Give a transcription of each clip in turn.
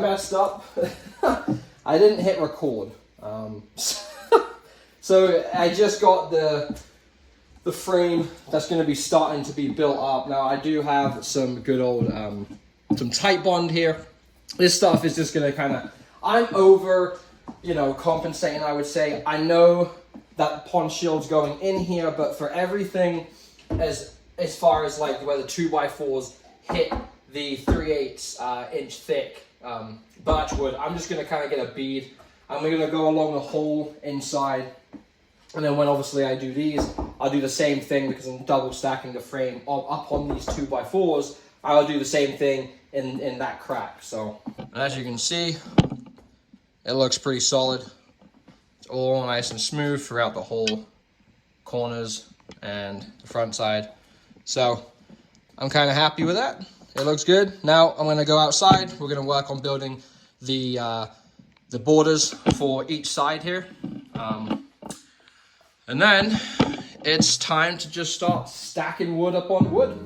messed up. I didn't hit record. So I just got the frame that's going to be starting to be built up. Now I do have some good old some tight bond here. This stuff is just going to kind of, I'm over, you know, compensating, I would say. I know that pond shield's going in here, but for everything as far as like where the 2x4s hit the 3/8 inch thick birch wood, I'm just going to kind of get a bead, and we're going to go along the hole inside. And then when obviously I do these, I'll do the same thing because I'm double stacking the frame up on these 2x4s. I'll do the same thing in that crack. So as you can see, it looks pretty solid. It's all nice and smooth throughout the whole corners and the front side. So I'm kind of happy with that. It looks good. Now I'm going to go outside. We're going to work on building the borders for each side here. And then it's time to just start stacking wood upon wood.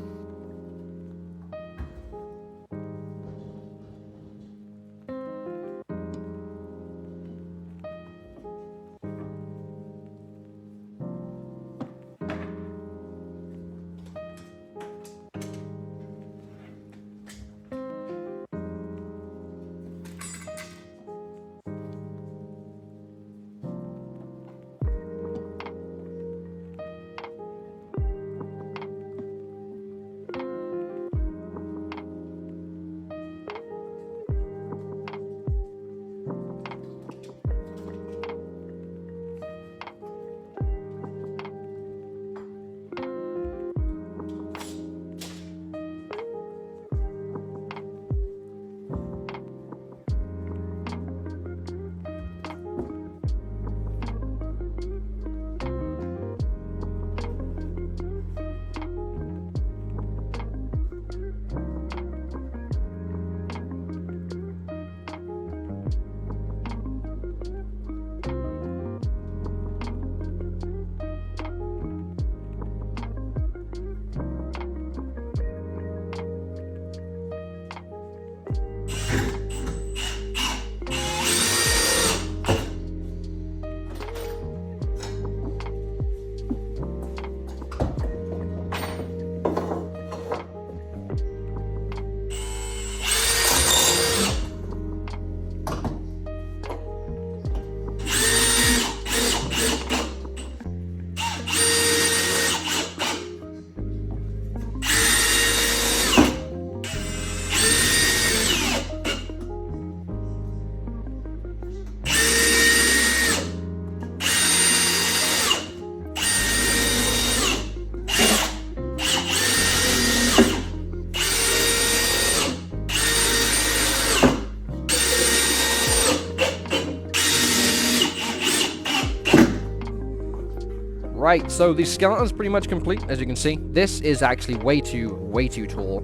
Right, so the skeleton's pretty much complete, as you can see. This is actually way too tall.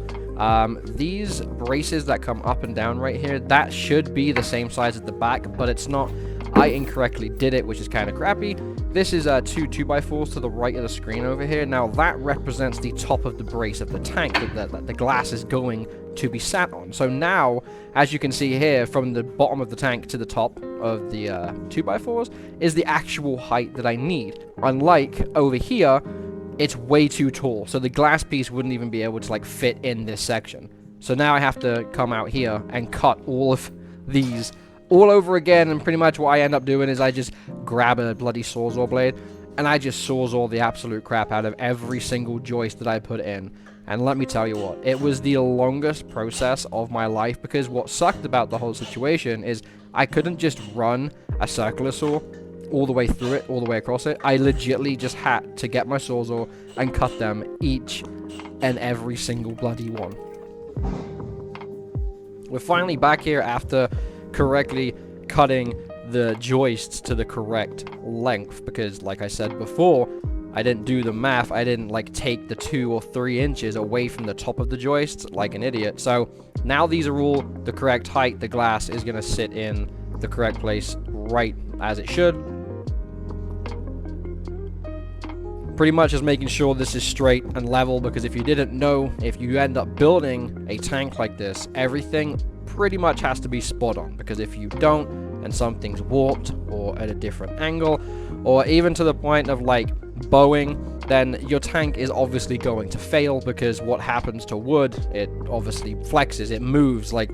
These braces that come up and down right here, that should be the same size as the back, but it's not. I incorrectly did it, which is kind of crappy. This is two 2x4s to the right of the screen over here. Now that represents the top of the brace of the tank that the glass is going to be sat on. So now, as you can see here, from the bottom of the tank to the top of the 2x4s is the actual height that I need. Unlike over here, it's way too tall, so the glass piece wouldn't even be able to like fit in this section. So now I have to come out here and cut all of these all over again, and pretty much what I end up doing is I just grab a bloody sawzall blade and I just sawzall the absolute crap out of every single joist that I put in. And let me tell you what, it was the longest process of my life, because what sucked about the whole situation is I couldn't just run a circular saw all the way through it, all the way across it. I legitimately just had to get my sawzall and cut them each and every single bloody one. We're finally back here after correctly cutting the joists to the correct length, because like I said before, I didn't do the math. I didn't like take the 2 or 3 inches away from the top of the joists like an idiot. So now these are all the correct height. The glass is going to sit in the correct place right as it should. Pretty much just making sure this is straight and level, because if you didn't know, if you end up building a tank like this, everything pretty much has to be spot on, because if you don't, and something's warped or at a different angle, or even to the point of like bowing, then your tank is obviously going to fail, because what happens to wood, it obviously flexes, it moves like...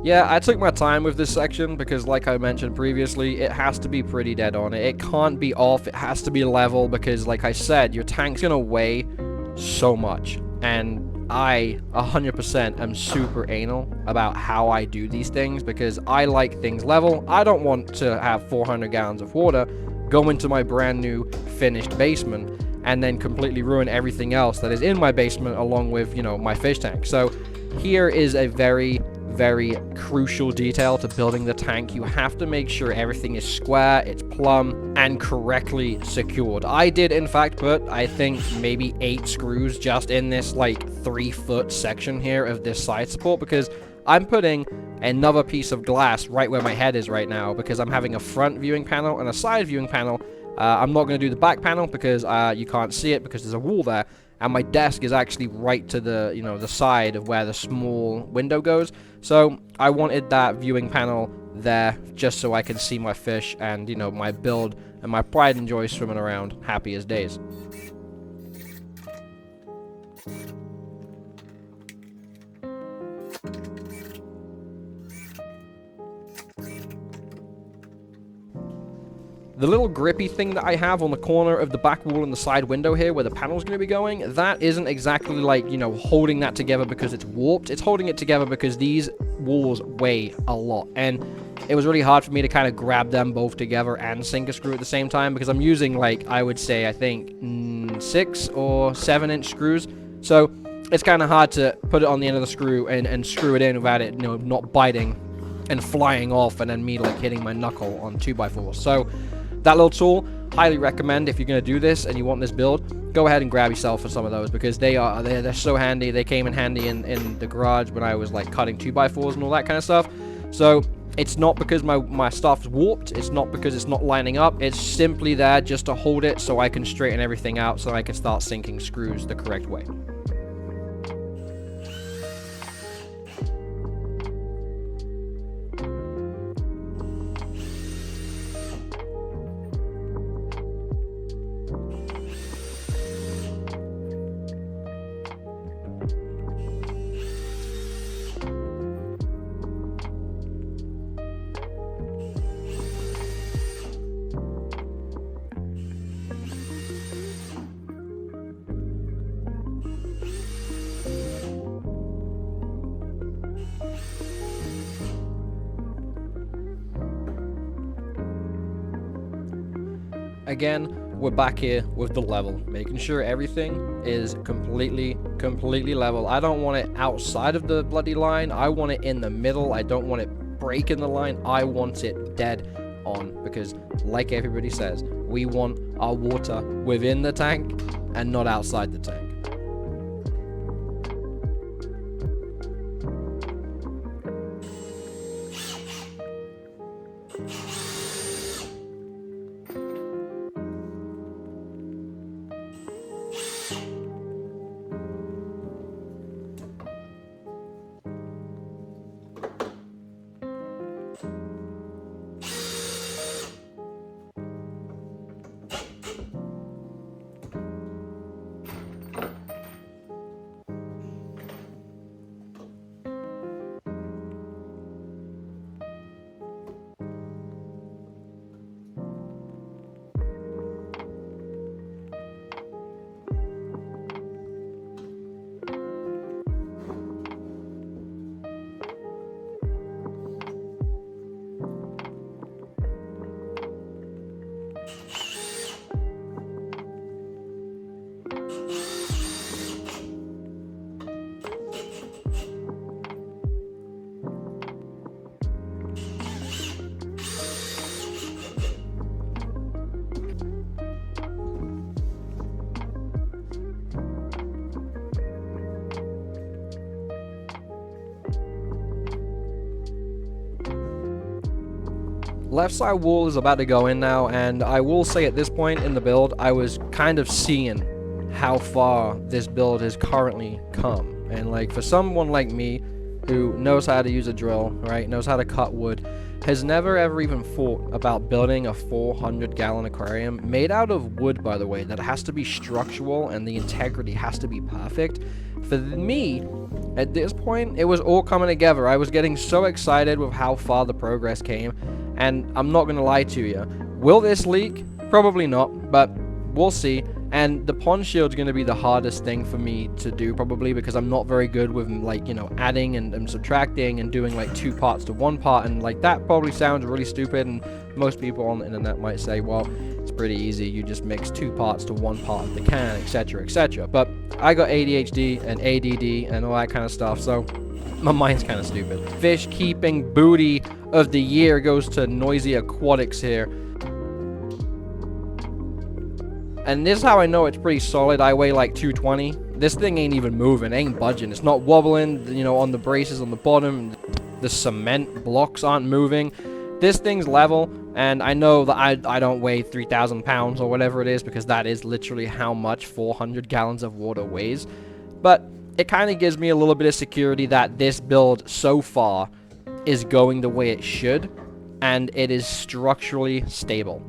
Yeah, I took my time with this section because, like I mentioned previously, it has to be pretty dead on. It can't be off, it has to be level, because, like I said, your tank's gonna weigh so much. And I, 100%, am super anal about how I do these things, because I like things level. I don't want to have 400 gallons of water go into my brand new finished basement and then completely ruin everything else that is in my basement, along with, you know, my fish tank. So here is a very crucial detail to building the tank. You have to make sure everything is square, it's plumb, and correctly secured. I did, in fact, put, I think, maybe 8 screws just in this, like, 3-foot section here of this side support, because I'm putting another piece of glass right where my head is right now, because I'm having a front viewing panel and a side viewing panel. I'm not going to do the back panel because you can't see it because there's a wall there. And my desk is actually right to the, you know, the side of where the small window goes. So I wanted that viewing panel there just so I can see my fish and, you know, my build and my pride and joy swimming around happy as days. The little grippy thing that I have on the corner of the back wall and the side window here where the panel's going to be going, that isn't exactly like, you know, holding that together because it's warped. It's holding it together because these walls weigh a lot. And it was really hard for me to kind of grab them both together and sink a screw at the same time, because I'm using, like, I would say, I think 6 or 7 inch screws. So it's kind of hard to put it on the end of the screw and screw it in without it, you know, not biting and flying off and then me, like, hitting my knuckle on 2x4. So that little tool, highly recommend if you're going to do this and you want this build, go ahead and grab yourself for some of those, because they're so handy. They came in handy in the garage when I was, like, cutting 2x4s and all that kind of stuff. So it's not because my stuff's warped, it's not because it's not lining up, it's simply there just to hold it so I can straighten everything out so I can start sinking screws the correct way. Again, we're back here with the level, making sure everything is completely level. I don't want it outside of the bloody line. I want it in the middle. I don't want it breaking the line. I want it dead on, because like everybody says, we want our water within the tank and not outside the tank. Left side wall is about to go in now, and I will say at this point in the build, I was kind of seeing how far this build has currently come. And like for someone like me who knows how to use a drill, right, knows how to cut wood, has never ever even thought about building a 400-gallon aquarium made out of wood, by the way, that has to be structural and the integrity has to be perfect. For me, at this point, it was all coming together. I was getting so excited with how far the progress came, and I'm not gonna lie to you. Will this leak? Probably not, but we'll see. And the pond shield's going to be the hardest thing for me to do, probably, because I'm not very good with, like, you know, adding and subtracting and doing, like, 2 parts to 1 part, and, like, that probably sounds really stupid, and most people on the internet might say, well, it's pretty easy, you just mix 2 parts to 1 part of the can, etc., etc. But I got ADHD and ADD and all that kind of stuff, so my mind's kind of stupid. Fish keeping booty of the year goes to Noisy Aquatics here. And this is how I know it's pretty solid. I weigh like 220. This thing ain't even moving, ain't budging. It's not wobbling, you know, on the braces on the bottom. The cement blocks aren't moving. This thing's level, and I know that I don't weigh 3,000 pounds or whatever it is, because that is literally how much 400 gallons of water weighs. But it kind of gives me a little bit of security that this build so far is going the way it should, and it is structurally stable.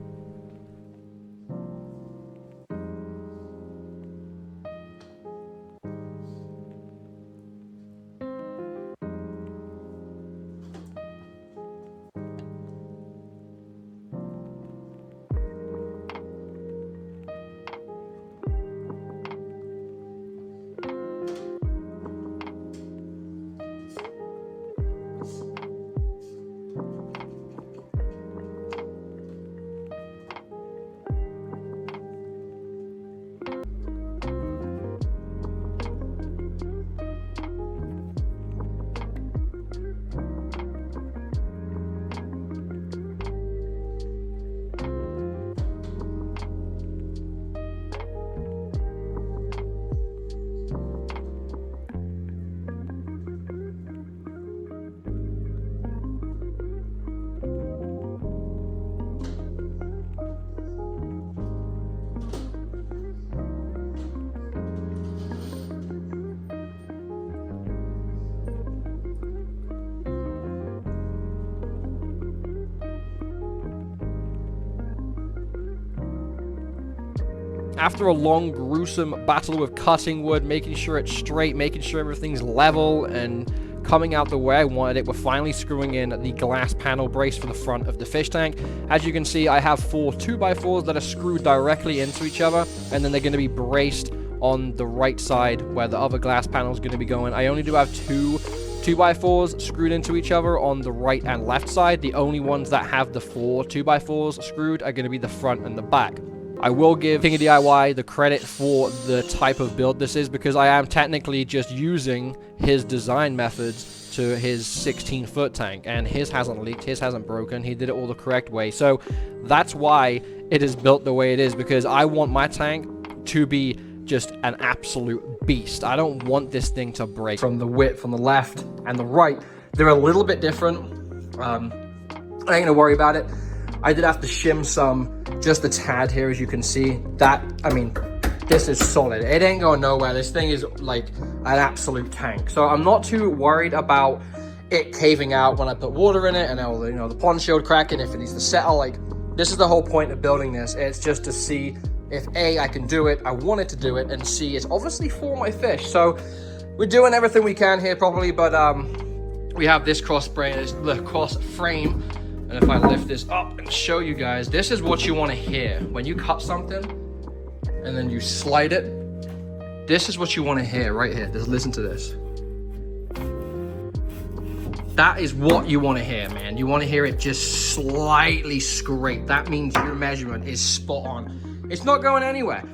After a long, gruesome battle with cutting wood, making sure it's straight, making sure everything's level, and coming out the way I wanted it, we're finally screwing in the glass panel brace for the front of the fish tank. As you can see, I have 4 2x4s that are screwed directly into each other, and then they're going to be braced on the right side where the other glass panel is going to be going. I only do have 2 2x4s screwed into each other on the right and left side. The only ones that have the 4 2x4s screwed are going to be the front and the back. I will give King of DIY the credit for the type of build this is, because I am technically just using his design methods to his 16-foot tank, and his hasn't leaked, his hasn't broken, he did it all the correct way. So that's why it is built the way it is, because I want my tank to be just an absolute beast. I don't want this thing to break. From the width on the left and the right, they're a little bit different. I ain't gonna worry about it. I did have to shim some, just a tad here, as you can see. That, I mean, this is solid. It ain't going nowhere. This thing is like an absolute tank. So I'm not too worried about it caving out when I put water in it, and all, you know, the pond shield cracking if it needs to settle. Like, this is the whole point of building this. It's just to see if A, I can do it, I wanted to do it, and C, it's obviously for my fish. So we're doing everything we can here probably, but we have this cross frame. And if I lift this up and show you guys, this is what you want to hear. When you cut something and then you slide it, this is what you want to hear right here. Just listen to this. That is what you want to hear, man. You want to hear it just slightly scrape. That means your measurement is spot on. It's not going anywhere.